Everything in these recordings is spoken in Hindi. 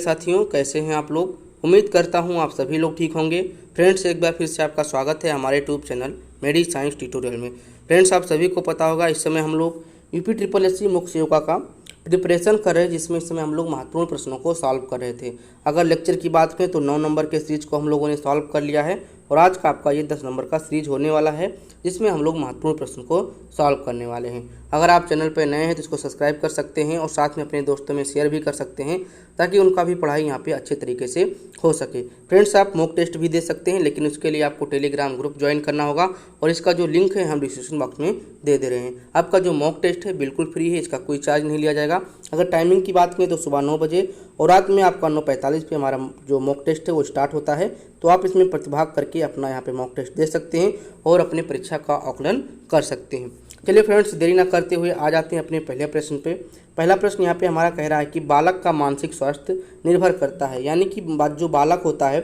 साथियों, कैसे हैं आप लोग। उम्मीद करता हूं आप सभी लोग ठीक होंगे। फ्रेंड्स, एक बार फिर से आपका स्वागत है हमारे यूट्यूब चैनल मेडी साइंस ट्यूटोरियल में। फ्रेंड्स, आप सभी को पता होगा इस समय हम लोग यूपी ट्रिपल एससी मुख्य सेविका का प्रिपरेशन कर रहे हैं, जिसमें इस समय हम लोग महत्वपूर्ण प्रश्नों को सॉल्व कर रहे थे। अगर लेक्चर की बात करें तो 9 नंबर के सीरीज को हम लोगों ने सॉल्व कर लिया है और आज का आपका ये 10 नंबर का सीरीज होने वाला है, जिसमें हम लोग महत्वपूर्ण प्रश्न को सॉल्व करने वाले हैं। अगर आप चैनल पर नए हैं तो इसको सब्सक्राइब कर सकते हैं और साथ में अपने दोस्तों में शेयर भी कर सकते हैं, ताकि उनका भी पढ़ाई यहाँ पे अच्छे तरीके से हो सके। फ्रेंड्स, आप मॉक टेस्ट भी दे सकते हैं, लेकिन उसके लिए आपको टेलीग्राम ग्रुप ज्वाइन करना होगा और इसका जो लिंक है हम डिस्क्रिप्शन बॉक्स में दे रहे हैं। आपका जो मॉक टेस्ट है बिल्कुल फ्री है, इसका कोई चार्ज नहीं लिया जाएगा। अगर टाइमिंग की बात करें तो सुबह 9 बजे और रात में आपका 9:45 पे हमारा जो मॉक टेस्ट है वो स्टार्ट होता है। तो आप इसमें प्रतिभाग करके अपना यहाँ पे मॉक टेस्ट दे सकते हैं और अपने परीक्षा का आकलन कर सकते हैं। चलिए फ्रेंड्स, देरी ना करते हुए आ जाते हैं अपने पहले प्रश्न पे। पहला प्रश्न यहाँ पे हमारा कह रहा है कि बालक का मानसिक स्वास्थ्य निर्भर करता है, यानी कि जो बालक होता है,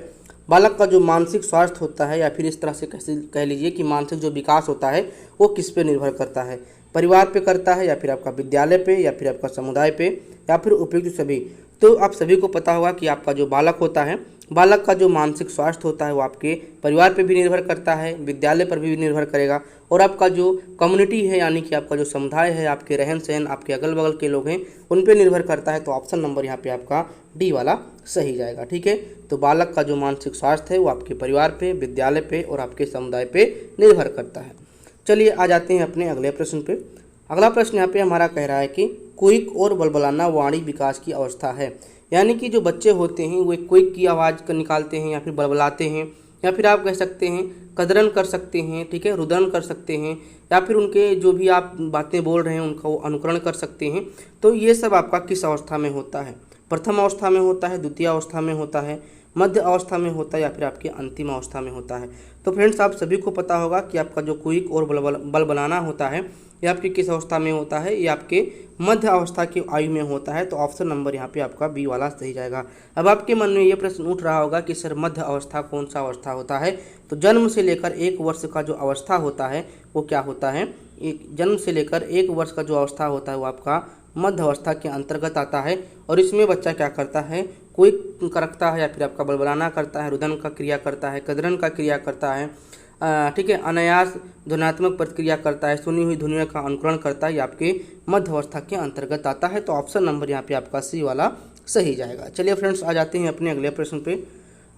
बालक का जो मानसिक स्वास्थ्य होता है, या फिर इस तरह से कह लीजिए कि मानसिक जो विकास होता है वो किस पे निर्भर करता है। परिवार पे करता है, या फिर आपका विद्यालय पे, या फिर आपका समुदाय पे, या फिर उपयुक्त सभी। तो आप सभी को पता होगा कि आपका जो बालक होता है, बालक का जो मानसिक स्वास्थ्य होता है वो आपके परिवार पे भी निर्भर करता है, विद्यालय पर भी निर्भर करेगा, और आपका जो कम्युनिटी है, यानी कि आपका जो समुदाय है, आपके रहन सहन, आपके अगल बगल के लोग हैं, उन पे निर्भर करता है। तो ऑप्शन नंबर यहाँ पे आपका डी वाला सही जाएगा। ठीक है, तो बालक का जो मानसिक स्वास्थ्य है वो आपके परिवार पे, विद्यालय पे और आपके समुदाय पे निर्भर करता है। चलिए आ जाते हैं अपने अगले प्रश्न पे। अगला प्रश्न यहाँ पे हमारा कह रहा है कि क्विक और बलबलाना वाणी विकास की अवस्था है, यानी कि जो बच्चे होते हैं वो एक क्विक की आवाज़ निकालते हैं, या फिर बलबलाते हैं, या फिर आप कह सकते हैं कदरन कर सकते हैं, ठीक है, रुदन कर सकते हैं, या फिर उनके जो भी आप बातें बोल रहे हैं उनका वो अनुकरण कर सकते हैं। तो ये सब आपका किस अवस्था में होता है? प्रथम अवस्था में होता है, द्वितीय अवस्था में होता है, मध्य अवस्था में होता है, या फिर आपकी अंतिम अवस्था में होता है। तो फ्रेंड्स, आप सभी को पता होगा कि आपका जो क्विक और बलबलाना होता है ये आपकी किस अवस्था में होता है? ये आपके मध्य अवस्था की आयु में होता है। तो ऑप्शन नंबर यहाँ पे आपका बी वाला सही जाएगा। अब आपके मन में ये प्रश्न उठ रहा होगा कि सर मध्य अवस्था कौन सा अवस्था होता है? तो जन्म से लेकर 1 वर्ष का जो अवस्था होता है वो क्या होता है? जन्म से लेकर 1 वर्ष का जो अवस्था होता है वो आपका मध्य अवस्था के अंतर्गत आता है। और इसमें बच्चा क्या करता है? क्विक करता है, या फिर आपका बलबलाना करता है, रुदन का क्रिया करता है, कदरन का क्रिया करता है, ठीक है, अनायास ध्वन्यात्मक प्रतिक्रिया करता है, सुनी हुई ध्वनियों का अनुकरण करता है। ये आपके मध्य अवस्था के अंतर्गत आता है। तो ऑप्शन नंबर यहाँ पे आपका सी वाला सही जाएगा। चलिए फ्रेंड्स, आ जाते हैं अपने अगले प्रश्न पे।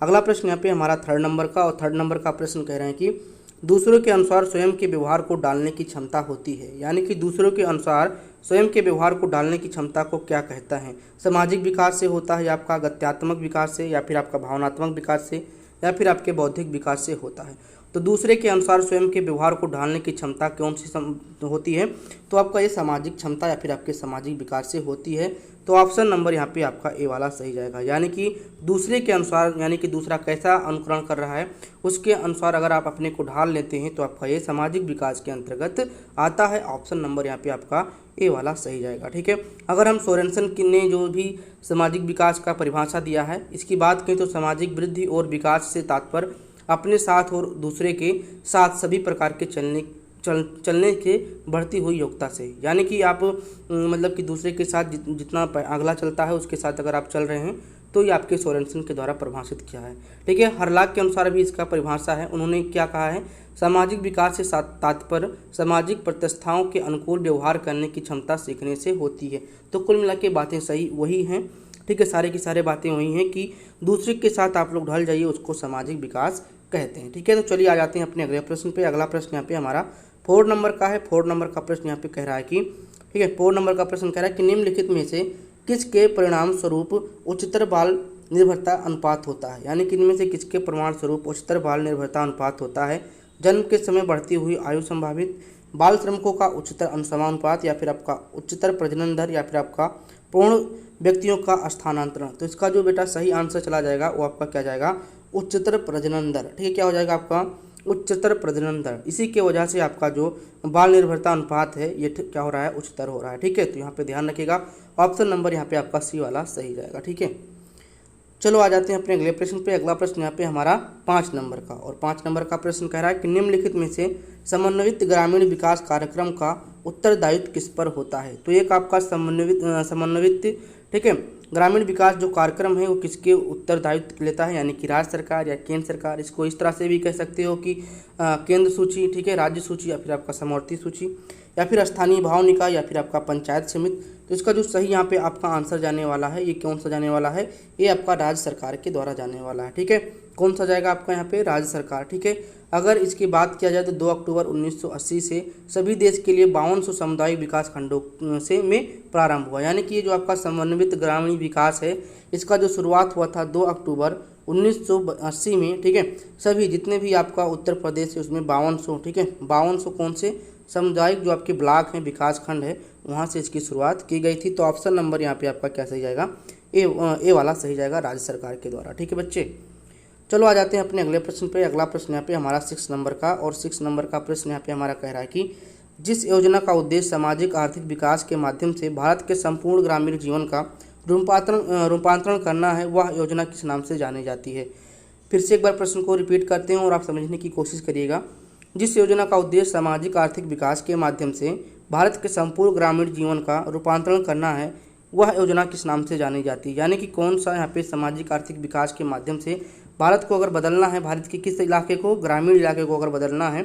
अगला प्रश्न यहाँ पे हमारा 3rd नंबर का, और 3rd नंबर का प्रश्न कह रहे हैं कि दूसरों के अनुसार स्वयं के व्यवहार को डालने की क्षमता होती है, यानी कि दूसरों के अनुसार स्वयं के व्यवहार को डालने की क्षमता को क्या कहता है? सामाजिक विकास से होता है, या आपका गत्यात्मक विकास से, या फिर आपका भावनात्मक विकास से, या फिर आपके बौद्धिक विकास से होता है। तो दूसरे के अनुसार स्वयं के व्यवहार को ढालने की क्षमता कौन सी होती है? तो आपका ये सामाजिक क्षमता या फिर आपके सामाजिक विकास से होती है। तो ऑप्शन नंबर यहाँ पे आपका ए वाला सही जाएगा, यानी कि दूसरे के अनुसार, यानी कि दूसरा कैसा अनुकरण कर रहा है उसके अनुसार अगर आप अपने को ढाल लेते हैं तो आपका ये सामाजिक विकास के अंतर्गत आता है। ऑप्शन नंबर यहाँ पे आपका ए वाला सही जाएगा। ठीक है, अगर हम सोरेनसन ने जो भी सामाजिक विकास का परिभाषा दिया है इसकी बात करें तो सामाजिक वृद्धि और विकास से तात्पर्य अपने साथ और दूसरे के साथ सभी प्रकार के चलने के बढ़ती हुई योग्यता से, यानी कि आप मतलब कि दूसरे के साथ जितना अगला चलता है उसके साथ अगर आप चल रहे हैं तो ये आपके सोरेनसन के द्वारा परिभाषित किया है। ठीक है, हरलाक के अनुसार भी इसका परिभाषा है। उन्होंने क्या कहा है? सामाजिक विकास से तात्पर्य सामाजिक प्रतिष्ठाओं के अनुकूल व्यवहार करने की क्षमता सीखने से होती है। तो कुल मिला के बातें सही वही हैं। ठीक है, सारे की सारे बातें वही हैं कि दूसरे के साथ आप लोग ढल जाइए, उसको सामाजिक विकास कहते हैं। ठीक है, तो चलिए आ जाते हैं अपने अगले प्रश्न पे। अगला प्रश्न यहाँ पे हमारा 4 नंबर का है। 4 नंबर का प्रश्न यहाँ पे कह रहा है कि, ठीक है, 4 नंबर का प्रश्न कह रहा है कि निम्नलिखित में से किसके परिणाम स्वरूप उच्चतर बाल निर्भरता अनुपात होता है, यानी कि इनमें से किसके परिणाम स्वरूप उच्चतर बाल निर्भरता अनुपात होता है? जन्म के समय बढ़ती हुई आयु संभावित, बाल श्रमिकों का उच्चतर अनुसमानुपात, या फिर आपका उच्चतर प्रजनन दर, या फिर आपका पूर्ण व्यक्तियों का स्थानांतरण। तो इसका जो बेटा सही आंसर चला जाएगा वो आपका क्या जाएगा? उच्चतर प्रजनन दर। ठीक है, क्या हो जाएगा आपका? उच्चतर प्रजनन दर। इसी के वजह से आपका जो बाल निर्भरता अनुपात है ये क्या हो रहा है? उच्चतर हो रहा है। ठीक है, तो यहाँ पे ध्यान रखिएगा। ऑप्शन नंबर यहाँ पे आपका सी वाला सही जाएगा। ठीक है, चलो आ जाते हैं अपने अगले प्रश्न पे। अगला प्रश्न यहाँ पे हमारा 5 नंबर का, और 5 नंबर का प्रश्न कह रहा है कि निम्नलिखित में से समन्वित ग्रामीण विकास कार्यक्रम का उत्तरदायित्व किस पर होता है? तो एक आपका समन्वित, ठीक है, ग्रामीण विकास जो कार्यक्रम है वो किसके उत्तरदायित्व लेता है, यानी कि राज्य सरकार या केंद्र सरकार। इसको इस तरह से भी कह सकते हो कि केंद्र सूची, ठीक है, राज्य सूची या फिर आपका समवर्ती सूची या फिर स्थानीय भाव निकाय या फिर आपका पंचायत समिति। तो इसका जो सही यहाँ पे आपका आंसर जाने वाला है, ये कौन सा जाने वाला है, ये आपका राज्य सरकार के द्वारा जाने वाला है, ठीक है। कौन सा जाएगा आपका यहाँ पे, राज्य सरकार, ठीक है। अगर इसकी बात किया जाए तो 2 अक्टूबर 1980 से सभी देश के लिए 5200 सामुदायिक विकास खंडों से में प्रारंभ हुआ, यानी कि ये जो आपका समन्वित ग्रामीण विकास है इसका जो शुरुआत हुआ था 2 अक्टूबर 1980 में, ठीक है। सभी जितने भी आपका उत्तर प्रदेश है उसमें 5200, ठीक है, 5200 कौन से सामुदायिक जो आपके ब्लॉक हैं, विकास खंड है, वहाँ से इसकी शुरुआत की गई थी। तो ऑप्शन नंबर यहाँ पे आपका क्या सही जाएगा, ए वाला सही जाएगा, राज्य सरकार के द्वारा, ठीक है बच्चे। चलो आ जाते हैं अपने अगले प्रश्न पे। अगला प्रश्न यहाँ पे हमारा 6 नंबर का, और 6 नंबर का प्रश्न यहाँ पे हमारा कह रहा है कि जिस योजना का उद्देश्य सामाजिक आर्थिक विकास के माध्यम से भारत के संपूर्ण ग्रामीण जीवन का रूपांतरण करना है, वह योजना किस नाम से जानी जाती है। फिर से एक बार प्रश्न को रिपीट करते हैं और आप समझने की कोशिश करिएगा। जिस योजना का उद्देश्य सामाजिक आर्थिक विकास के माध्यम से भारत के संपूर्ण ग्रामीण जीवन का रूपांतरण करना है, वह योजना किस नाम से जानी जाती है, यानी कि कौन सा यहाँ पे सामाजिक आर्थिक विकास के माध्यम से भारत को अगर बदलना है, भारत के किस इलाके को, ग्रामीण इलाके को अगर बदलना है,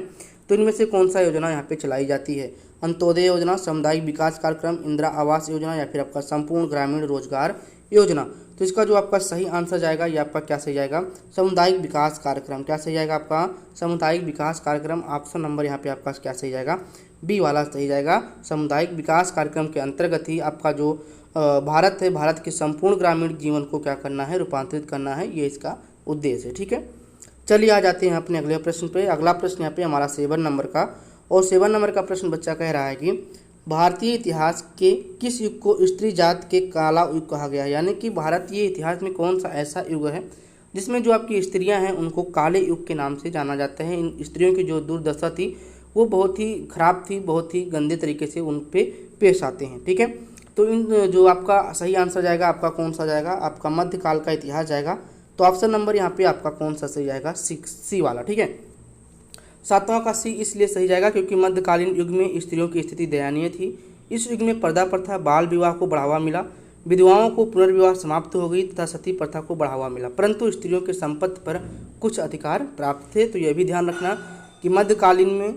तो इनमें से कौन सा योजना यहाँ पे चलाई जाती है। अंत्योदय योजना, सामुदायिक विकास कार्यक्रम, इंदिरा आवास योजना या फिर आपका संपूर्ण ग्रामीण रोजगार योजना। तो इसका जो आपका सही आंसर जाएगा ये आपका क्या सही जाएगा, सामुदायिक विकास कार्यक्रम। क्या सही जाएगा आपका, सामुदायिक विकास कार्यक्रम। ऑप्शन नंबर यहाँ पे आपका क्या सही जाएगा, बी वाला सही जाएगा। सामुदायिक विकास कार्यक्रम के अंतर्गत ही आपका जो भारत है, भारत के संपूर्ण ग्रामीण जीवन को क्या करना है, रूपांतरित करना है, ये इसका उद्देश्य है, ठीक है। चलिए आ जाते हैं अपने अगले प्रश्न पे। अगला प्रश्न यहाँ पे हमारा 7 नंबर का, और 7 नंबर का प्रश्न बच्चा कह रहा है कि भारतीय इतिहास के किस युग को स्त्री जात के काला युग कहा गया है, यानी कि भारतीय इतिहास में कौन सा ऐसा युग है जिसमें जो आपकी स्त्रियां हैं उनको काले युग के नाम से जाना जाता है। इन स्त्रियों की जो दुर्दशा थी वो बहुत ही खराब थी, बहुत ही गंदे तरीके से उन पे पेश आते हैं, ठीक है। तो इन जो आपका सही आंसर जाएगा आपका कौन सा जाएगा, आपका मध्यकाल का इतिहास जाएगा। तो ऑप्शन नंबर यहाँ पे आपका कौन सा सही जाएगा, सी वाला, ठीक है। 7वां का सी इसलिए सही जाएगा क्योंकि मध्यकालीन युग में स्त्रियों की स्थिति दयनीय थी। इस युग में पर्दा प्रथा, बाल विवाह को बढ़ावा मिला, विधवाओं को पुनर्विवाह समाप्त हो गई तथा सती प्रथा को बढ़ावा मिला, परंतु स्त्रियों के संपत्ति पर कुछ अधिकार प्राप्त थे। तो यह भी ध्यान रखना कि मध्यकालीन में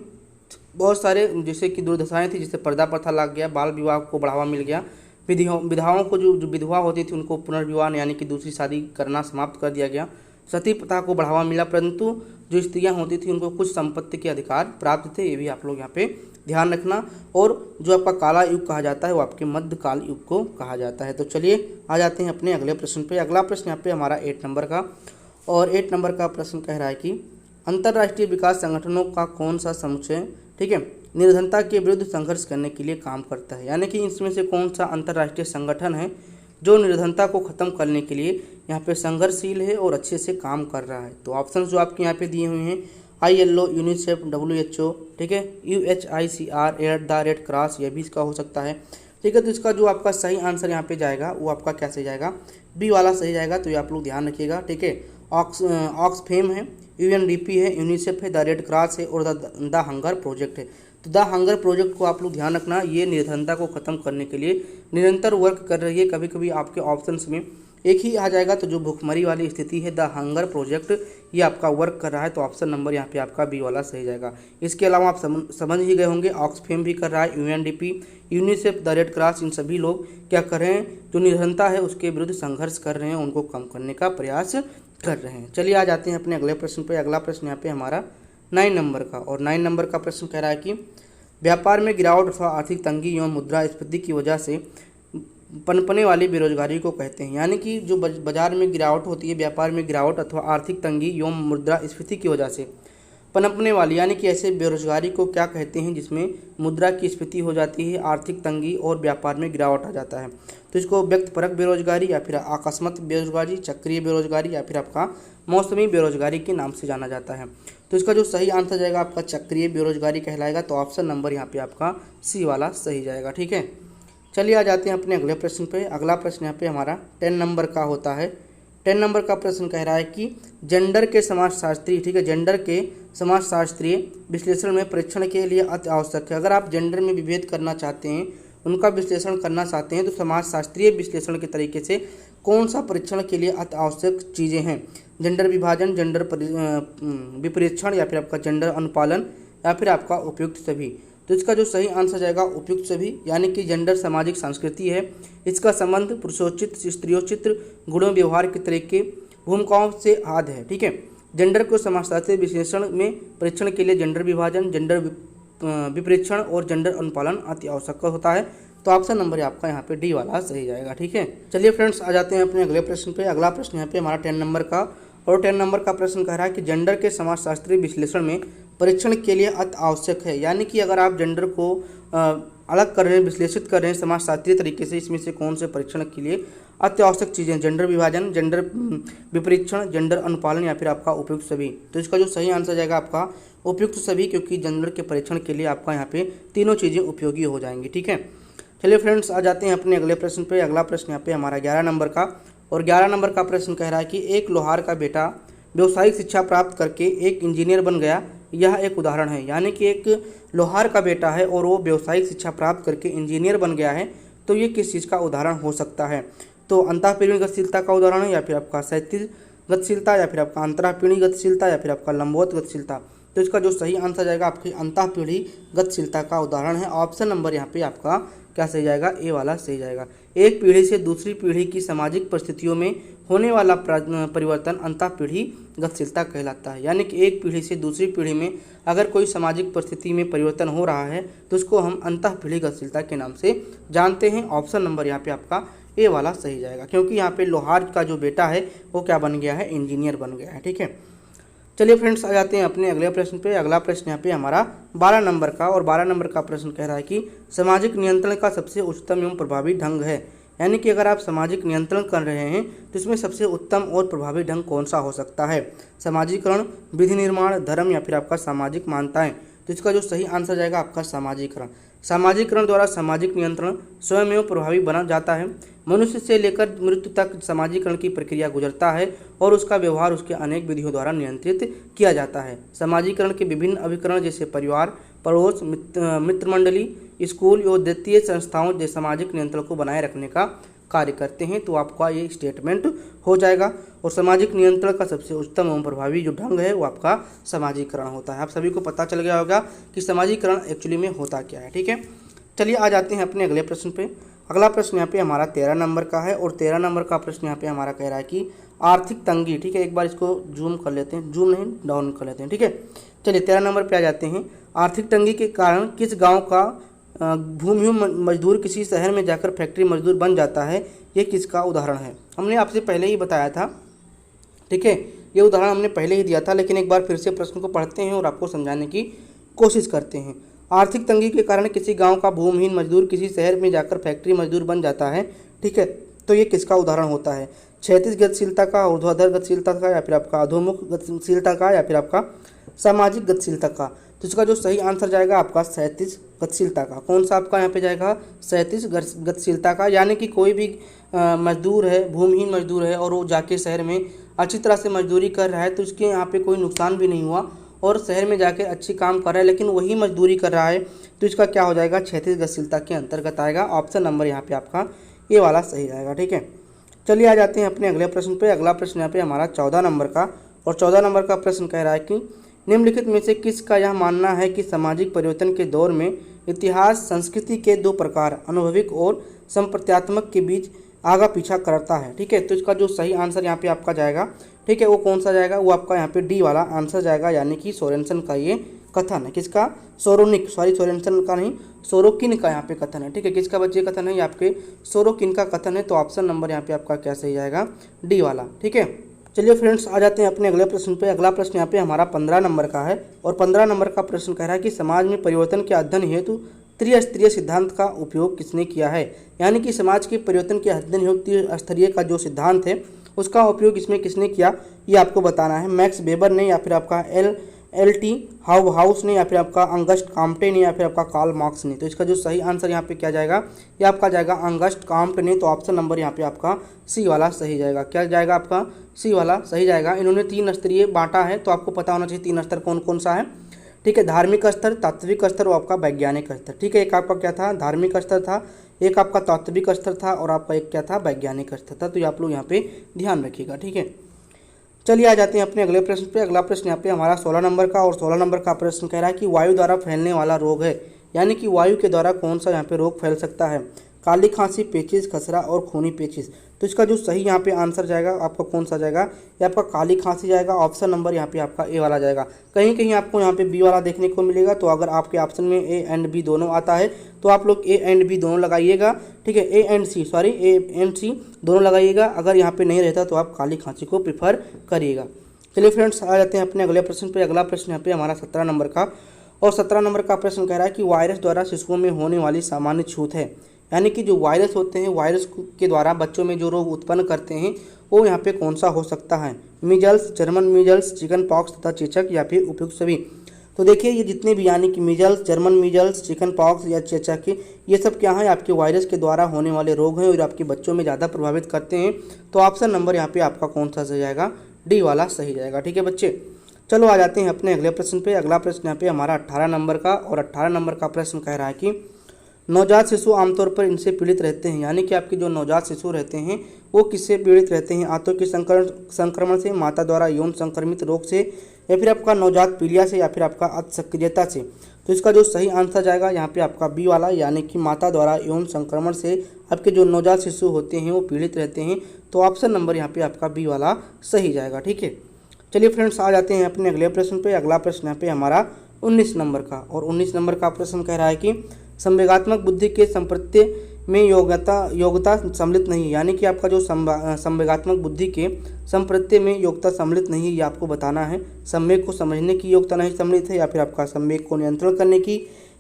बहुत सारे जैसे कि दुर्दशाएं थी, जिससे पर्दा प्रथा लग गया, बाल विवाह को बढ़ावा मिल गया, विधवाओं को जो विधवा होती थी उनको पुनर्विवाह यानी कि दूसरी शादी करना समाप्त कर दिया गया, सती प्रथा को बढ़ावा मिला, परंतु जो स्त्रियां होती थी उनको कुछ संपत्ति के अधिकार प्राप्त थे। ये भी आप लोग यहाँ पे ध्यान रखना। और जो आपका काला युग कहा जाता है वो आपके मध्यकाल युग को कहा जाता है। तो चलिए आ जाते हैं अपने अगले प्रश्न पे। अगला प्रश्न यहाँ पे हमारा 8 नंबर का, और 8 नंबर का प्रश्न कह रहा है कि अंतर्राष्ट्रीय विकास संगठनों का कौन सा समुच्चय, ठीक है, निर्धनता के विरुद्ध संघर्ष करने के लिए काम करता है, यानी कि इसमें से कौन सा अंतर्राष्ट्रीय संगठन है जो निर्धनता को खत्म करने के लिए यहाँ पे संघर्षशील है और अच्छे से काम कर रहा है। तो ऑप्शन जो आपके यहाँ पे दिए हुए हैं, ILO, यूनिसेफ, WHO, ठीक है, UHICR, रेड क्रॉस, यह भी इसका हो सकता है, ठीक है। तो इसका जो आपका सही आंसर यहाँ पे जाएगा वो आपका क्या सही जाएगा, बी वाला सही जाएगा। तो ये आप लोग ध्यान रखिएगा, ठीक है। ऑक्सफेम है, UNDP है, यूनिसेफ है, द रेड क्रॉस है और द हंगर प्रोजेक्ट है। तो द हंगर प्रोजेक्ट को आप लोग ध्यान रखना, ये निर्धनता को खत्म करने के लिए निरंतर वर्क कर रही है। कभी कभी आपके ऑप्शंस में एक ही आ जाएगा, तो जो भुखमरी वाली स्थिति है, द हंगर प्रोजेक्ट, ये आपका वर्क कर रहा है। तो ऑप्शन नंबर यहाँ पे आपका बी वाला सही जाएगा। इसके अलावा आप समझ ही गए होंगे, ऑक्सफेम भी कर रहा है, UNDP, UNICEF, the red cross, इन सभी लोग क्या कर रहे हैं, जो निर्धनता है उसके विरुद्ध संघर्ष कर रहे हैं, उनको कम करने का प्रयास कर रहे हैं। चलिए आ जाते हैं अपने अगले प्रश्न पे। अगला प्रश्न यहाँ पे हमारा 9 नंबर का, और 9 नंबर का प्रश्न कह रहा है कि व्यापार में गिरावट अथवा आर्थिक तंगी एवं मुद्रास्फीति की वजह से पनपने वाली बेरोजगारी को कहते हैं, यानी कि जो बाजार में गिरावट होती है, व्यापार में गिरावट अथवा आर्थिक तंगी एवं मुद्रास्फीति की वजह से पनपने वाली, यानी कि ऐसे बेरोजगारी को क्या कहते हैं जिसमें मुद्रा की स्फीति हो जाती है, आर्थिक तंगी और व्यापार में गिरावट आ जाता है। तो इसको व्यक्तपरक बेरोजगारी या फिर अकस्मात बेरोजगारी, चक्रीय बेरोजगारी या फिर आपका मौसमी बेरोजगारी के नाम से जाना जाता है। तो इसका जो सही आंसर जाएगा आपका चक्रीय बेरोजगारी कहलाएगा। तो ऑप्शन नंबर यहाँ पे आपका सी वाला सही जाएगा, ठीक है। चलिए आ जाते हैं अपने अगले प्रश्न पे। अगला प्रश्न यहाँ पे हमारा 10 नंबर का होता है। 10 नंबर का प्रश्न कह रहा है कि जेंडर के समाजशास्त्रीय, ठीक है, जेंडर के समाजशास्त्रीय विश्लेषण में परीक्षण के लिए अति आवश्यक है। अगर आप जेंडर में विभेद करना चाहते हैं, उनका विश्लेषण करना चाहते हैं, तो समाजशास्त्रीय विश्लेषण के तरीके से कौन सा परीक्षण के लिए अति आवश्यक चीज़ें हैं? जेंडर विभाजन, जेंडर विपरीक्षण, या फिर आपका जेंडर अनुपालन, या फिर आपका उपयुक्त सभी। तो इसका जो सही आंसर जाएगा उपयुक्त सभी, यानी कि जेंडर सामाजिक संस्कृति है। इसका संबंध पुरुषोचित स्त्रियोचित गुणों व्यवहार के तरीके भूमिकाओं से आद है। ठीक है, जेंडर को समाजशास्त्रीय विश्लेषण में परीक्षण के लिए जेंडर विभाजन, जेंडर विपरीक्षण और जेंडर अनुपालन अति आवश्यक होता है। तो ऑप्शन नंबर आपका यहाँ पे डी वाला सही जाएगा। ठीक है, चलिए फ्रेंड्स आ जाते हैं अपने अगले प्रश्न पे। अगला प्रश्न यहाँ पे हमारा 10 नंबर का, और 10 नंबर का प्रश्न कह रहा है कि जेंडर के समाजशास्त्रीय विश्लेषण में परीक्षण के लिए अति आवश्यक है। यानी कि अगर आप जेंडर को अलग कर रहे हैं, विश्लेषित कर रहे हैं समाजशास्त्रीय तरीके से, इसमें से कौन से परीक्षण के लिए अति आवश्यक चीज़ें? जेंडर विभाजन, जेंडर विपरीक्षण, जेंडर अनुपालन, या फिर आपका उपयुक्त सभी। तो इसका जो सही आंसर जाएगा आपका उपयुक्त सभी, क्योंकि जेंडर के परीक्षण के लिए आपका यहाँ पे तीनों चीज़ें उपयोगी हो जाएंगी। ठीक है, चलिए फ्रेंड्स आ जाते हैं अपने अगले प्रश्न पे। अगला प्रश्न यहाँ पे हमारा 11 नंबर का, और 11 नंबर का प्रश्न कह रहा है कि एक लोहार का बेटा व्यावसायिक शिक्षा प्राप्त करके एक इंजीनियर बन गया, यह एक उदाहरण है। यानी कि एक लोहार का बेटा है और वो व्यावसायिक शिक्षा प्राप्त करके इंजीनियर बन गया है, तो ये किस चीज़ का उदाहरण हो सकता है? तो अंतःपीड़ित गतिशीलता का उदाहरण है, या फिर आपका क्षैतिज गतिशीलता, या फिर आपका अंतःपीड़ित गतिशीलता, या फिर आपका लंबवत गतिशीलता। तो इसका जो सही आंसर जाएगा आपकी अंतःपीड़ित गतिशीलता का उदाहरण है। ऑप्शन नंबर यहाँ पे आपका क्या सही जाएगा? ए वाला सही जाएगा। एक पीढ़ी से दूसरी पीढ़ी की सामाजिक परिस्थितियों में होने वाला परिवर्तन अंतःपीढ़ी गतिशीलता कहलाता है। यानी कि एक पीढ़ी से दूसरी पीढ़ी में अगर कोई सामाजिक परिस्थिति में परिवर्तन हो रहा है तो उसको हम अंतःपीढ़ी गतिशीलता के नाम से जानते हैं। ऑप्शन नंबर यहाँ पे आपका ए वाला सही जाएगा, क्योंकि यहाँ पे लोहार का जो बेटा है वो क्या बन गया है? इंजीनियर बन गया है। ठीक है, चलिए फ्रेंड्स आ जाते हैं अपने अगले प्रश्न पे। अगला प्रश्न यहाँ पे हमारा 12 नंबर का, और 12 नंबर का प्रश्न कह रहा है कि सामाजिक नियंत्रण का सबसे उच्चतम एवं प्रभावी ढंग है। यानी कि अगर आप सामाजिक नियंत्रण कर रहे हैं तो इसमें सबसे उत्तम और प्रभावी ढंग कौन सा हो सकता है? समाजीकरण, विधि निर्माण, धर्म, या फिर आपका सामाजिक मान्यताएं। तो इसका जो सही आंसर जाएगा आपका सामाजीकरण। सामाजीकरण द्वारा सामाजिक नियंत्रण स्वयं एवं प्रभावी बना जाता है। मनुष्य से लेकर मृत्यु तक सामाजीकरण की प्रक्रिया गुजरता है और उसका व्यवहार उसके अनेक विधियों द्वारा नियंत्रित किया जाता है। सामाजीकरण के विभिन्न अभिकरण जैसे परिवार, पड़ोस, मित्रमंडली, स्कूल और द्वितीय संस्थाओं जैसे सामाजिक नियंत्रण को बनाए रखने का कार्य करते हैं। तो आपका ये स्टेटमेंट हो जाएगा। और सामाजिक नियंत्रण का सबसे उच्चतम एवं प्रभावी जो ढंग है वो आपका सामाजीकरण होता है। आप सभी को पता चल गया होगा कि सामाजीकरण एक्चुअली में होता क्या है। ठीक है, चलिए आ जाते हैं अपने अगले प्रश्न पे। अगला प्रश्न यहाँ पे हमारा 13 नंबर का है, और 13 नंबर का प्रश्न यहाँ पे हमारा कह रहा है कि आर्थिक तंगी। ठीक है, एक बार इसको जूम कर लेते हैं, जूम नहीं डाउन कर लेते हैं। ठीक है, चलिए 13 नंबर पे आ जाते हैं। आर्थिक तंगी के कारण किस गाँव का भूमिहीन मजदूर किसी शहर में जाकर फैक्ट्री मजदूर बन जाता है, ये किसका उदाहरण है? हमने आपसे पहले ही बताया था। ठीक है, ये उदाहरण हमने पहले ही दिया था, लेकिन एक बार फिर से प्रश्न को पढ़ते हैं और आपको समझाने की कोशिश करते हैं। आर्थिक तंगी के कारण किसी गांव का भूमिहीन मजदूर किसी शहर में जाकर फैक्ट्री मजदूर बन जाता है। ठीक है, तो ये किसका उदाहरण होता है? क्षैतिज गतिशीलता का, ऊर्ध्वाधर गतिशीलता का, या फिर आपका अधोमुख गतिशीलता का, या फिर आपका सामाजिक गतिशीलता का? तो इसका जो सही आंसर जाएगा आपका क्षैतिज गतिशीलता का। कौन सा आपका यहाँ पे जाएगा? क्षैतिज गतिशीलता का। यानी कि कोई भी मजदूर है, भूमिहीन मजदूर है, और वो जाके शहर में अच्छी तरह से मजदूरी कर रहा है तो उसके यहाँ पे कोई नुकसान भी नहीं हुआ, और शहर में जाके अच्छी काम कर रहा है, लेकिन वही मजदूरी कर रहा है, तो इसका क्या हो जाएगा? क्षैतिज गतिशीलता के अंतर्गत आएगा। ऑप्शन नंबर यहाँ पे आपका ये वाला सही जाएगा। ठीक है, चलिए आ जाते हैं अपने अगले प्रश्न पे। अगला प्रश्न यहाँ पे हमारा 14 नंबर का, और 14 नंबर का प्रश्न कह रहा है कि निम्नलिखित में से किसका यह मानना है कि सामाजिक परिवर्तन के दौर में इतिहास संस्कृति के दो प्रकार अनुभविक और संप्रत्यात्मक के बीच आगा पीछा करता है? ठीक है, तो इसका जो सही आंसर यहाँ पे आपका जाएगा, ठीक है, वो कौन सा जाएगा? वो आपका यहाँ पे डी वाला आंसर जाएगा। यानी कि सोरेनसन का ये कथन है। किसका? सोरेनसन का नहीं, सोरोकिन का यहाँ पे कथन है। ठीक है, किसका बच्चे कथन है? ये आपके सोरोकिन का कथन है। तो ऑप्शन नंबर यहाँ पे आपका क्या सही जाएगा? डी वाला। ठीक है, चलिए फ्रेंड्स आ जाते हैं अपने अगले प्रश्न पे। अगला प्रश्न यहाँ पे हमारा 15 नंबर का है, और 15 नंबर का प्रश्न कह रहा है कि समाज में परिवर्तन के अध्ययन हेतु त्रिस्तरीय सिद्धांत का उपयोग किसने किया है? यानी कि समाज के परिवर्तन के अध्ययन हेतु त्रिस्तरीय का जो सिद्धांत है उसका उपयोग इसमें किसने किया, ये आपको बताना है। मैक्स वेबर ने, या फिर आपका एल.टी. हाउस ने, या फिर आपका अंगस्ट काम्टे ने, या फिर आपका कार्ल मार्क्स ने? तो इसका जो सही आंसर यहाँ पे क्या जाएगा? ये आपका जाएगा अंगस्ट काम्टे ने। तो ऑप्शन नंबर यहाँ पे आपका सी वाला सही जाएगा। क्या जाएगा आपका? सी वाला सही जाएगा। इन्होंने 3 स्तरीय बांटा है, तो आपको पता होना चाहिए 3 स्तर कौन कौन सा है। ठीक है। धार्मिक स्तर, तात्विक स्तर और आपका वैज्ञानिक स्तर। ठीक है, एक आपका क्या था, धार्मिक स्तर था, एक आपका तात्विक स्तर था और आपका एक क्या था, वैज्ञानिक स्तर था। तो ये आप लोग यहाँ पे ध्यान रखिएगा। ठीक है, चलिए आ जाते हैं अपने अगले प्रश्न पे। अगला प्रश्न यहाँ पे हमारा 16 नंबर का, और 16 नंबर का प्रश्न कह रहा है कि वायु द्वारा फैलने वाला रोग है, यानी कि वायु के द्वारा कौन सा यहाँ पे रोग फैल सकता है। काली खांसी, पेचिश, खसरा और खूनी पेचिश। तो इसका जो सही यहाँ पे आंसर जाएगा आपका कौन सा जाएगा, ये आपका काली खांसी जाएगा। ऑप्शन नंबर यहाँ पे आपका ए वाला जाएगा। कहीं कहीं आपको यहाँ पे बी वाला देखने को मिलेगा, तो अगर आपके ऑप्शन में ए एंड बी दोनों आता है तो आप लोग ए एंड बी दोनों लगाइएगा। ठीक है, ए एंड सी दोनों लगाइएगा। अगर यहाँ पे नहीं रहता तो आप काली खांसी को प्रीफर करिएगा। चलिए फ्रेंड्स आ जाते हैं अपने अगले प्रश्न पे। अगला प्रश्न यहाँ पे हमारा 17 नंबर का, और 17 नंबर का प्रश्न कह रहा है कि वायरस द्वारा शिशुओं में होने वाली सामान्य छूत है, यानी कि जो वायरस होते हैं, वायरस के द्वारा बच्चों में जो रोग उत्पन्न करते हैं वो यहाँ पे कौन सा हो सकता है। Measles, German measles, chicken pox तथा चेचक, या फिर उपयुक्त सभी। तो देखिए ये जितने भी यानी कि measles, German measles, chicken pox या चेचक, ये सब क्या है, आपके वायरस के द्वारा होने वाले रोग हैं और आपके बच्चों में ज़्यादा प्रभावित करते हैं। तो ऑप्शन नंबर यहाँ पे आपका कौन सा सही जाएगा, डी वाला सही जाएगा। ठीक है बच्चे, चलो आ जाते हैं अपने अगले प्रश्न पे। अगला प्रश्न यहाँ पे हमारा 18 नंबर का, और 18 नंबर का प्रश्न कह रहा है कि नवजात शिशु आमतौर पर इनसे पीड़ित रहते हैं, यानी कि आपके जो नवजात शिशु रहते हैं वो किससे पीड़ित रहते हैं। आंतों के संक्रमण से, माता द्वारा यौन संक्रमित रोग से, या फिर आपका नवजात पीलिया से, या फिर आपका अतिसक्रियता से। तो इसका जो सही आंसर जाएगा यहाँ पे आपका बी वाला, यानी कि माता द्वारा यौन संक्रमण से आपके जो नवजात शिशु होते हैं वो पीड़ित रहते हैं। तो ऑप्शन नंबर यहाँ पे आपका बी वाला सही जाएगा। ठीक है, चलिए फ्रेंड्स आ जाते हैं अपने अगले प्रश्न पे। अगला प्रश्न यहाँ पे हमारा 19 नंबर का, और 19 नंबर का प्रश्न कह रहा है कि संवेगात्मक बुद्धि के संप्रत्यय में योग्यता सम्मिलित नहीं है, यानी कि आपका जो संवेगात्मक बुद्धि के संप्रत्यय में योग्यता सम्मिलित नहीं है, ये आपको बताना है। संवेग को समझने की योग्यता नहीं सम्मिलित है, या फिर आपका संवेग को नियंत्रण करने की,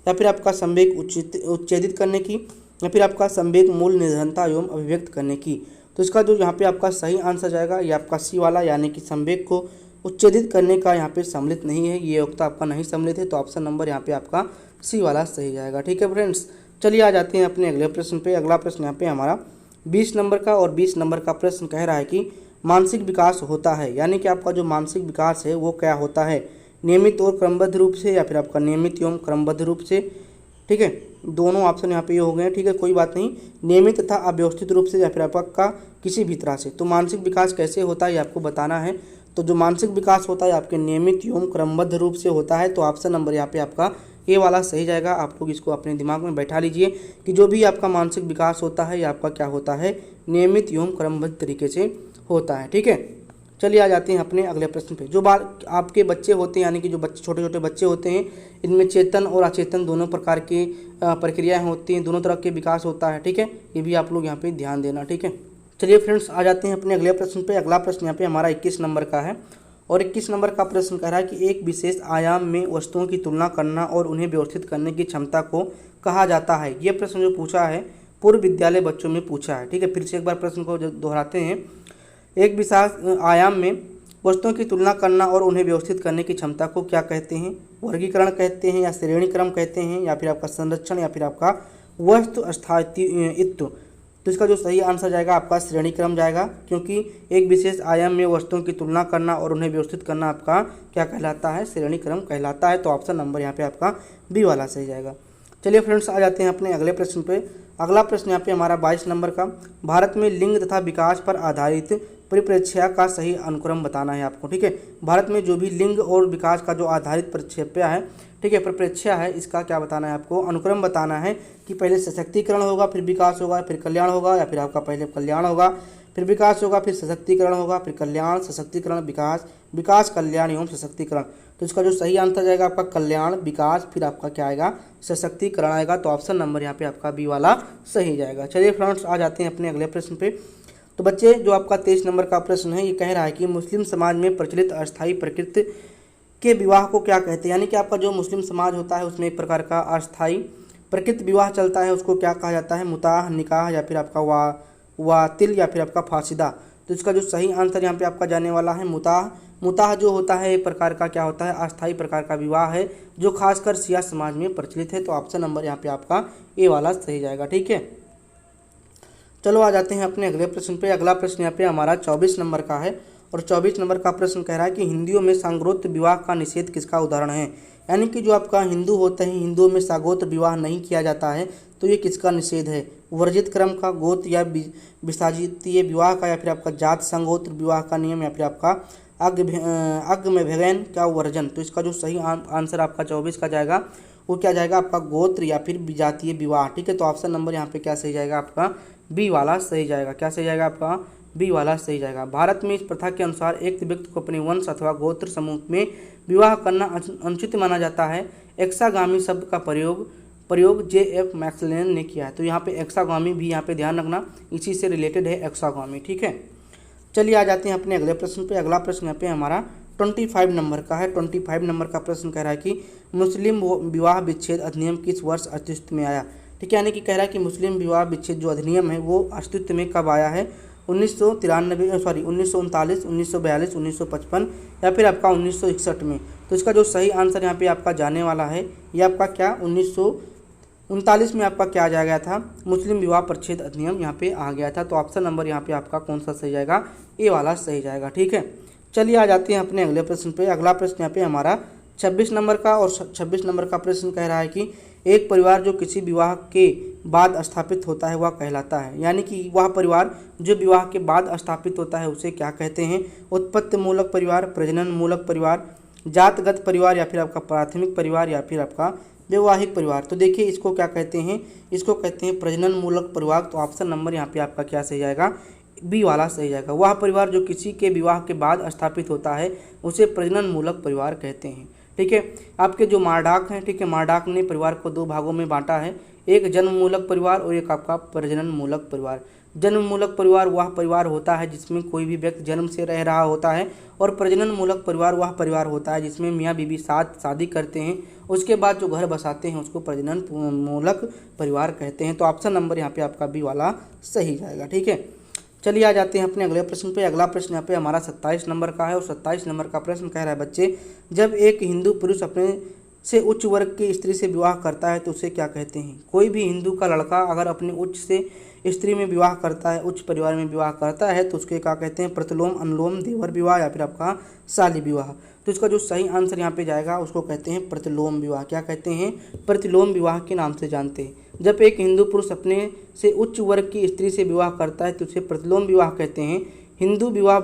या फिर आपका संवेग उच्चेदित करने की, या फिर आपका संवेग मूल निर्धनता एवं अभिव्यक्त करने की। तो इसका जो यहाँ पे आपका सही आंसर जाएगा ये आपका सी वाला, यानी कि संवेग को उच्चेदित करने का यहाँ पे सम्मिलित नहीं है, ये योग्यता आपका नहीं सम्मिलित है। तो ऑप्शन नंबर यहाँ पे आपका सी वाला सही जाएगा। ठीक है फ्रेंड्स, चलिए आ जाते हैं अपने अगले प्रश्न पे। अगला प्रश्न यहाँ पे हमारा 20 नंबर का, और 20 नंबर का प्रश्न कह रहा है कि मानसिक विकास होता है, यानी कि आपका जो मानसिक विकास है वो क्या होता है, नियमित और क्रमबद्ध रूप से, या फिर आपका नियमित एवं क्रमबद्ध रूप से। ठीक है, दोनों ऑप्शन यहाँ पे ये हो गए हैं। ठीक है, कोई बात नहीं, नियमित तथा अव्यवस्थित रूप से, या फिर आपका किसी भी तरह से। तो मानसिक विकास कैसे होता है ये आपको बताना है। तो जो मानसिक विकास होता है आपके नियमित एवं क्रमबद्ध रूप से होता है। तो ऑप्शन नंबर यहाँ पे आपका ए वाला सही जाएगा। आप लोग इसको अपने दिमाग में बैठा लीजिए कि जो भी आपका मानसिक विकास होता है ये आपका क्या होता है, नियमित एवं क्रमबद्ध तरीके से होता है। ठीक है, चलिए आ जाते हैं अपने अगले प्रश्न पे। जो आपके बच्चे होते हैं, यानी कि जो बच्चे छोटे छोटे बच्चे होते हैं, इनमें चेतन और अचेतन दोनों प्रकार की प्रक्रियाएं होती हैं, दोनों तरह के विकास होता है। ठीक है, ये भी आप लोग यहाँ पे ध्यान देना। ठीक है, चलिए फ्रेंड्स आ जाते हैं अपने अगले प्रश्न पे। अगला प्रश्न यहाँ पे हमारा 21 नंबर का है, और 21 नंबर का प्रश्न कह रहा है कि एक विशेष आयाम में वस्तुओं की तुलना करना और उन्हें व्यवस्थित करने की क्षमता को कहा जाता है। ये प्रश्न जो पूछा है पूर्व विद्यालय बच्चों में पूछा है। ठीक है, फिर से एक बार प्रश्न को दोहराते हैं। एक विशेष आयाम में वस्तुओं की तुलना करना और उन्हें व्यवस्थित करने की क्षमता को क्या कहते हैं, वर्गीकरण कहते हैं, या श्रेणीक्रम कहते हैं, या फिर आपका संरक्षण, या फिर आपका वस्तु स्थायित्व। तो इसका जो सही आंसर जाएगा आपका श्रेणीक्रम जाएगा, क्योंकि एक विशेष आयाम में वस्तुओं की तुलना करना और उन्हें व्यवस्थित करना आपका क्या कहलाता है, श्रेणीक्रम कहलाता है। तो ऑप्शन नंबर यहाँ पे आपका बी वाला सही जाएगा। चलिए फ्रेंड्स आ जाते हैं अपने अगले प्रश्न पे। अगला प्रश्न यहाँ पे हमारा 22 नंबर का, भारत में लिंग तथा विकास पर आधारित परिप्रेक्ष्य का सही अनुक्रम बताना है आपको। ठीक है, भारत में जो भी लिंग और विकास का जो आधारित परिप्रेक्ष्य है, ठीक है, परिप्रेक्ष्य है, इसका क्या बताना है आपको, अनुक्रम बताना है कि पहले सशक्तिकरण होगा, फिर विकास होगा, फिर कल्याण होगा, या फिर आपका पहले कल्याण होगा, फिर विकास होगा, फिर सशक्तिकरण होगा, फिर कल्याण, सशक्तिकरण, विकास, विकास, कल्याण एवं सशक्तिकरण। तो इसका जो सही आंसर जाएगा आपका कल्याण, विकास, फिर आपका क्या आएगा, सशक्तिकरण आएगा। तो ऑप्शन नंबर यहाँ पे आपका बी वाला सही जाएगा। चलिए फ्रेंड्स आ जाते हैं अपने अगले प्रश्न पे। तो बच्चे जो आपका 23 नंबर का प्रश्न है ये कह रहा है कि मुस्लिम समाज में प्रचलित अस्थायी प्रकृति के विवाह को क्या कहते हैं, यानी कि आपका जो मुस्लिम समाज होता है उसमें एक प्रकार का अस्थायी प्रकृति विवाह चलता है, उसको क्या कहा जाता है, मुताह, निकाह, या फिर आपका वातिल, या फिर आपका फासिदा। तो इसका जो सही आंसर यहाँ पे आपका जाने वाला है मुताह। मुताह जो होता है एक प्रकार का क्या होता है, अस्थायी प्रकार का विवाह है, जो खासकर शिया समाज में प्रचलित है। तो ऑप्शन नंबर यहाँ पे आपका ए वाला सही जाएगा। ठीक है, चलो आ जाते हैं अपने अगले प्रश्न पे। अगला प्रश्न यहाँ पे हमारा 24 नंबर का है, और 24 नंबर का प्रश्न कह रहा है कि हिंदुओं में सांगोत्र विवाह का निषेध किसका उदाहरण है। यानी कि जो आपका हिंदू होते हैं, हिंदुओं में सांगोत्र विवाह नहीं किया जाता है, तो ये किसका निषेध है। वर्जित क्रम का, गोत्र या विसर्जितीय विवाह का, या फिर आपका जात संगोत्र विवाह का नियम, या फिर आपका अग्मभेगन का वर्जन। तो इसका जो सही आंसर आपका 24 का जाएगा वो क्या जाएगा आपका गोत्र या फिर विजातीय विवाह। ठीक है, तो ऑप्शन नंबर यहाँ पे क्या सही जाएगा आपका बी वाला सही जाएगा। क्या सही जाएगा आपका बी वाला सही जाएगा। भारत में इस प्रथा के अनुसार एक व्यक्ति को अपने वंश अथवा गोत्र समूह में विवाह करना अनुचित माना जाता है। एक्सागामी शब्द का प्रयोग J.F. मैक्सवेल ने किया है। तो यहाँ पे एक्सागामी भी यहाँ पे ध्यान रखना, इसी से रिलेटेड है एक्सागामी। ठीक है, चलिए आ जाते हैं अपने अगले प्रश्न पे। अगला प्रश्न यहाँ पे हमारा 25 नंबर का है। 25 नंबर का प्रश्न कह रहा है कि मुस्लिम विवाह विच्छेद अधिनियम किस वर्ष अस्तित्व में आया। ठीक है, यानी कि कह रहा है कि मुस्लिम विवाह विच्छेद जो अधिनियम है वो अस्तित्व में कब आया है। 1939 1939, 1942, 1955 या फिर आपका 1961 में। तो इसका जो सही आंसर यहाँ पे आपका जाने वाला है ये आपका क्या 1939 में आपका क्या आ गया था, मुस्लिम विवाह परिच्छेद अधिनियम यहाँ पे आ गया था। तो ऑप्शन नंबर यहाँ पे आपका कौन सा सही जाएगा, ए वाला सही जाएगा। ठीक है, चलिए आ जाते हैं अपने अगले प्रश्न पे। अगला प्रश्न यहाँ पे हमारा 26 नंबर का, और 26 नंबर का प्रश्न कह रहा है कि एक परिवार जो किसी विवाह के बाद स्थापित होता है वह कहलाता है। यानी कि वह परिवार जो विवाह के बाद स्थापित होता है उसे क्या कहते हैं। उत्पत्ति मूलक परिवार, प्रजनन मूलक परिवार, जातगत परिवार, या फिर आपका प्राथमिक परिवार, या फिर आपका वैवाहिक परिवार। तो देखिए इसको क्या कहते हैं, इसको कहते हैं प्रजनन मूलक परिवार। तो ऑप्शन नंबर यहाँ पे आपका क्या सही जाएगा, बी वाला सही जाएगा। वह परिवार जो किसी के विवाह के बाद स्थापित होता है उसे प्रजनन मूलक परिवार कहते हैं। ठीक है, आपके जो मारडाक हैं, ठीक है, मारडाक ने परिवार को दो भागों में बांटा है, एक जन्म मूलक परिवार और एक आपका प्रजनन मूलक परिवार। जन्म मूलक परिवार वह परिवार होता है जिसमें कोई भी व्यक्ति जन्म से रह रहा होता है, और प्रजनन मूलक परिवार वह परिवार होता है जिसमें मियाँ बीवी साथ शादी करते हैं, उसके बाद जो घर बसाते हैं उसको प्रजनन मूलक परिवार कहते हैं। तो ऑप्शन नंबर यहाँ पे आपका बी वाला सही जाएगा। ठीक है, चलिए आ जाते हैं अपने अगले प्रश्न पे। अगला प्रश्न यहाँ पे हमारा 27 नंबर का है, और 27 नंबर का प्रश्न कह रहा है बच्चे, जब एक हिंदू पुरुष अपने से उच्च वर्ग की स्त्री से विवाह करता है तो उसे क्या कहते हैं। कोई भी हिंदू का लड़का अगर अपने उच्च से स्त्री में विवाह करता है, उच्च परिवार में विवाह करता है, तो उसके क्या कहते हैं, प्रतिलोम, अनुलोम, देवर विवाह, या फिर आपका शाली विवाह। तो इसका जो सही आंसर यहाँ पे जाएगा उसको कहते हैं प्रतिलोम विवाह। क्या कहते हैं, प्रतिलोम विवाह के नाम से जानते हैं। जब एक हिंदू पुरुष अपने से उच्च वर्ग की स्त्री से विवाह करता है तो उसे प्रतिलोम विवाह कहते हैं। हिंदू विवाह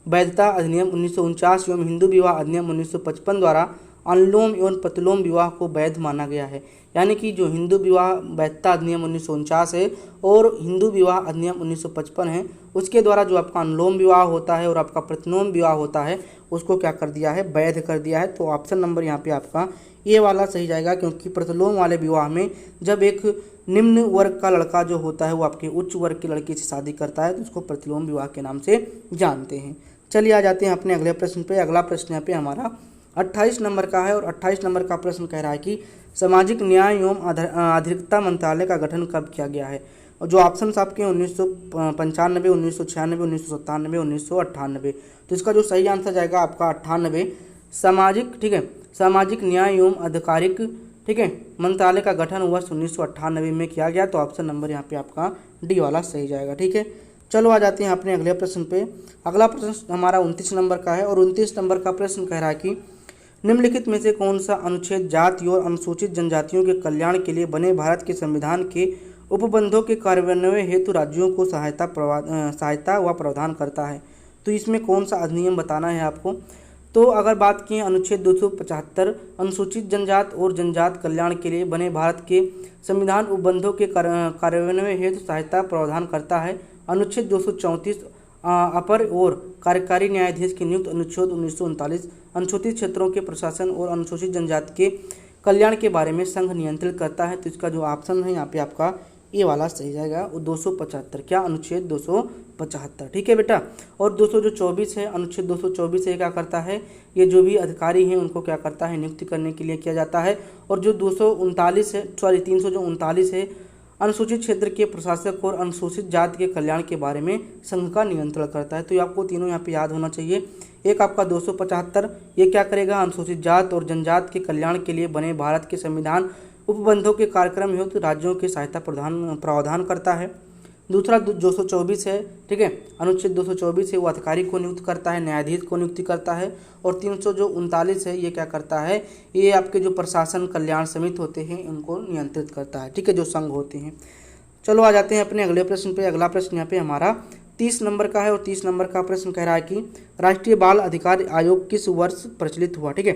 वैधता अधिनियम 1949 एवं हिंदू विवाह अधिनियम 1955 द्वारा अनुलोम एवं प्रतिलोम विवाह को वैध माना गया है। यानी कि जो हिंदू विवाह वैधता अधिनियम 1949 है और हिंदू विवाह अधिनियम 1955 है, उसके द्वारा जो आपका अनुलोम विवाह होता है और आपका प्रतिलोम विवाह होता है उसको क्या कर दिया है, वैध कर दिया है। तो ऑप्शन नंबर यहाँ पे आपका ये वाला सही जाएगा, क्योंकि प्रतिलोम वाले विवाह में जब एक निम्न वर्ग का लड़का जो होता है वो आपके उच्च वर्ग की लड़की से शादी करता है तो उसको प्रतिलोम विवाह के नाम से जानते हैं। चलिए आ जाते हैं अपने अगले प्रश्न पे। अगला प्रश्न यहाँ पे हमारा 28 नंबर का है, और 28 नंबर का प्रश्न कह रहा है कि सामाजिक न्याय एवं अधिकारिता मंत्रालय का गठन कब किया गया है। और जो ऑप्शन आपके 1995, 1996, 1997, 1998। तो इसका जो सही आंसर जाएगा आपका 98। सामाजिक, ठीक है, सामाजिक न्याय एवं आधिकारिक, ठीक है, मंत्रालय का गठन वर्ष 1998 में किया गया। तो ऑप्शन नंबर यहाँ पे आपका डी वाला सही जाएगा। ठीक है, चलो आ जाते हैं अपने अगले प्रश्न पे। अगला प्रश्न हमारा 29 नंबर का है, और 29 नंबर का प्रश्न कह रहा है कि निम्नलिखित में से कौन सा अनुच्छेद जाति और अनुसूचित जनजातियों के कल्याण के लिए बने भारत के संविधान के उपबंधों के कार्यान्वयन हेतु राज्यों को सहायता व प्रावधान करता है। तो इसमें कौन सा अधिनियम बताना है आपको। तो अगर बात की अनुच्छेद 275 अनुसूचित जनजात और जनजात कल्याण के लिए बने भारत के संविधान उपबंधों के कार्यान्वयन हेतु सहायता प्रावधान करता है। अनुच्छेद 234 अपर और कार्यकारी न्यायाधीश की नियुक्त, अनुच्छेद 1939 अनुसूचित क्षेत्रों के प्रशासन और अनुसूचित जनजाति के कल्याण के बारे में संघ नियंत्रित करता है। तो इसका जो ऑप्शन है यहाँ पे आपका ये वाला सही जाएगा, वो 275। क्या, अनुच्छेद 275। ठीक है बेटा, और 224 है, अनुच्छेद 224 है क्या करता है, ये जो भी अधिकारी हैं उनको क्या करता है, नियुक्ति करने के लिए किया जाता है। और जो 239 है, 339 है, अनुसूचित क्षेत्र के प्रशासक और अनुसूचित जाति के कल्याण के बारे में संघ का नियंत्रण करता है। तो ये आपको तीनों यहाँ पे याद होना चाहिए। एक आपका 275 ये क्या करेगा, अनुसूचित जात और जनजात के कल्याण के लिए बने भारत के संविधान उपबंधों के कार्यक्रम हेतु राज्यों की सहायता प्रावधान करता है। दूसरा 224 है, ठीक है, अनुच्छेद 224 है वो अधिकारी को नियुक्त करता है, न्यायाधीश को नियुक्ति करता है। और 339 है ये क्या करता है, ये आपके जो प्रशासन कल्याण समिति होते हैं इनको नियंत्रित करता है, ठीक है, जो संघ होते हैं। चलो आ जाते हैं अपने अगले प्रश्न पे। अगला प्रश्न यहाँ पे हमारा 30 नंबर का है और 30 नंबर का प्रश्न कह रहा है कि राष्ट्रीय बाल अधिकार आयोग किस वर्ष प्रचलित हुआ, ठीक है।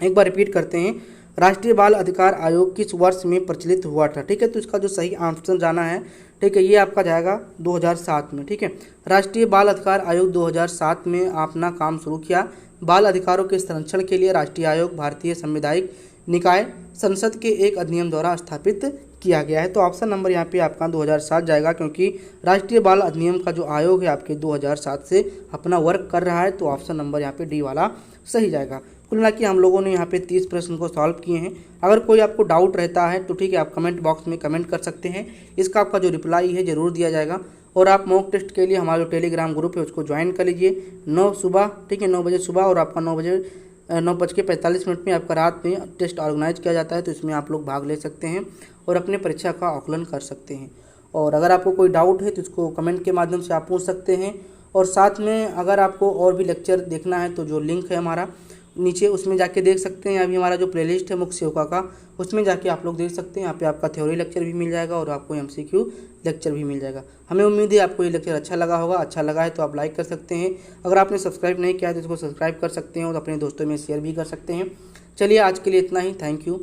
एक बार रिपीट करते हैं, राष्ट्रीय बाल अधिकार आयोग किस वर्ष में प्रचलित हुआ था, ठीक है। तो इसका जो सही आंसर जाना है, ठीक है, ये आपका जाएगा 2007 में, ठीक है। राष्ट्रीय बाल अधिकार आयोग 2007 में अपना काम शुरू किया। बाल अधिकारों के संरक्षण के लिए राष्ट्रीय आयोग भारतीय संवैधानिक निकाय संसद के एक अधिनियम द्वारा स्थापित किया गया है। तो ऑप्शन नंबर यहाँ पे आपका 2007 जाएगा, क्योंकि राष्ट्रीय बाल अधिनियम का जो आयोग है आपके 2007 से अपना वर्क कर रहा है। तो ऑप्शन नंबर यहाँ पे डी वाला सही जाएगा। कुल मिला के हम लोगों ने यहाँ पे 30 प्रश्न को सॉल्व किए हैं। अगर कोई आपको डाउट रहता है तो ठीक है, आप कमेंट बॉक्स में कमेंट कर सकते हैं, इसका आपका जो रिप्लाई है ज़रूर दिया जाएगा। और आप मॉक टेस्ट के लिए हमारा जो टेलीग्राम ग्रुप है उसको ज्वाइन कर लीजिए 9 सुबह, ठीक है, 9 बजे सुबह, और आपका 9:45 में आपका रात में टेस्ट ऑर्गेनाइज किया जाता है। तो इसमें आप लोग भाग ले सकते हैं और अपने परीक्षा का आकलन कर सकते हैं। और अगर आपको कोई डाउट है तो इसको कमेंट के माध्यम से आप पूछ सकते हैं। और साथ में अगर आपको और भी लेक्चर देखना है तो जो लिंक है हमारा नीचे, उसमें जाके देख सकते हैं। अभी हमारा जो प्लेलिस्ट है मुख्य सेवका का, उसमें जाके आप लोग देख सकते हैं। यहाँ पे आपका थ्योरी लेक्चर भी मिल जाएगा और आपको MCQ लेक्चर भी मिल जाएगा। हमें उम्मीद है आपको ये लेक्चर अच्छा लगा होगा। अच्छा लगा है तो आप लाइक कर सकते हैं। अगर आपने सब्सक्राइब नहीं किया है तो इसको सब्सक्राइब कर सकते हैं और अपने दोस्तों में शेयर भी कर सकते हैं। चलिए आज के लिए इतना ही। Thank you.